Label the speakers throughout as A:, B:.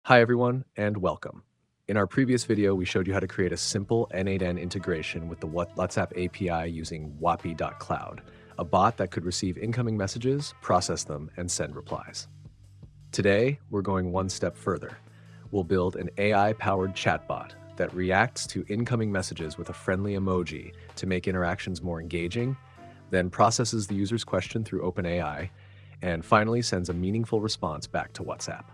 A: Hi everyone, and welcome. In our previous video, we showed you how to create a simple n8n integration with the WhatsApp API using Whapi.Cloud, a bot that could receive incoming messages, process them, and send replies. Today, we're going one step further. We'll build an AI-powered chatbot that reacts to incoming messages with a friendly emoji to make interactions more engaging, then processes the user's question through OpenAI, and finally sends a meaningful response back to WhatsApp.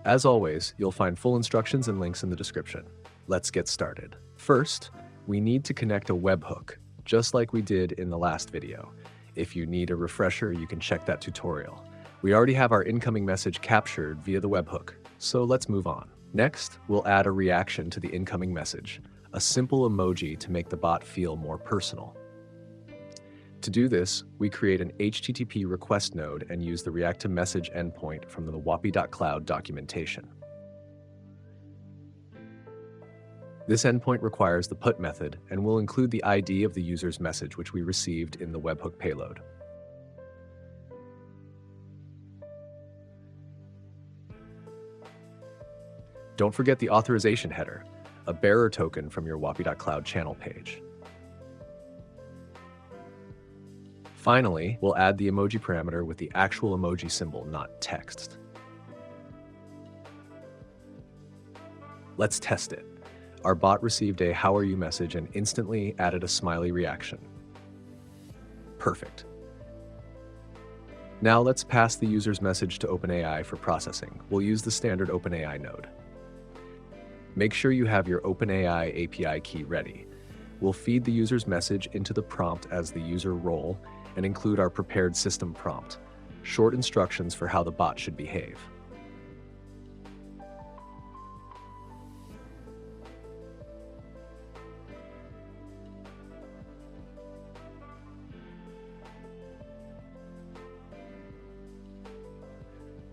A: As always, you'll find full instructions and links in the description. Let's get started. First, we need to connect a webhook, just like we did in the last video. If you need a refresher, you can check that tutorial. We already have our incoming message captured via the webhook, so let's move on. Next, we'll add a reaction to the incoming message, a simple emoji to make the bot feel more personal. To do this, we create an HTTP request node and use the React to Message endpoint from the Whapi.Cloud documentation. This endpoint requires the put method and will include the ID of the user's message which we received in the webhook payload. Don't forget the authorization header, a bearer token from your Whapi.Cloud channel page. Finally, we'll add the emoji parameter with the actual emoji symbol, not text. Let's test it. Our bot received a "How are you" message and instantly added a smiley reaction. Perfect. Now let's pass the user's message to OpenAI for processing. We'll use the standard OpenAI node. Make sure you have your OpenAI API key ready. We'll feed the user's message into the prompt as the user role and include our prepared system prompt, short instructions for how the bot should behave.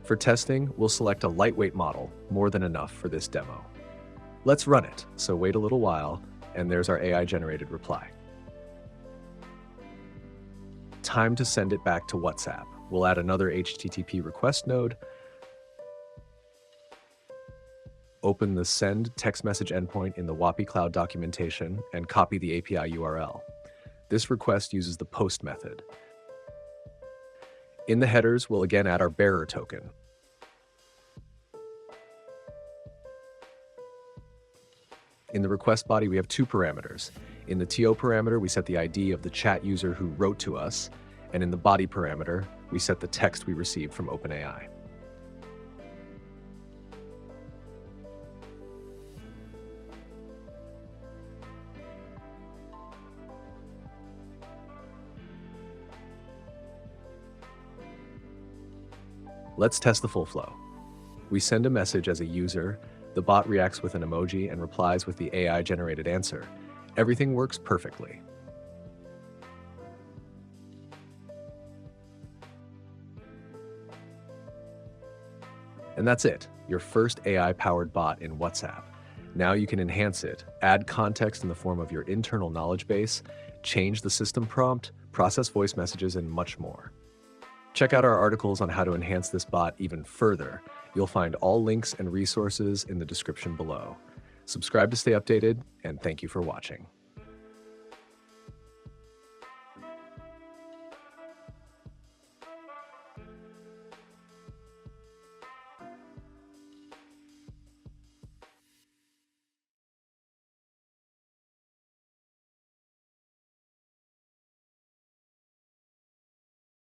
A: For testing, we'll select a lightweight model, more than enough for this demo. Let's run it, so wait a little while, and there's our AI-generated reply. Time to send it back to WhatsApp. We'll add another HTTP request node, open the send text message endpoint in the Whapi.Cloud documentation, and copy the API URL. This request uses the post method. In the headers, we'll again add our bearer token. In the request body, we have two parameters. In the TO parameter, we set the ID of the chat user who wrote to us, and in the body parameter, we set the text we received from OpenAI. Let's test the full flow. We send a message as a user, the bot reacts with an emoji and replies with the AI-generated answer. Everything works perfectly. And that's it, your first AI-powered bot in WhatsApp. Now you can enhance it, add context in the form of your internal knowledge base, change the system prompt, process voice messages, and much more. Check out our articles on how to enhance this bot even further. You'll find all links and resources in the description below. Subscribe to stay updated, and thank you for watching.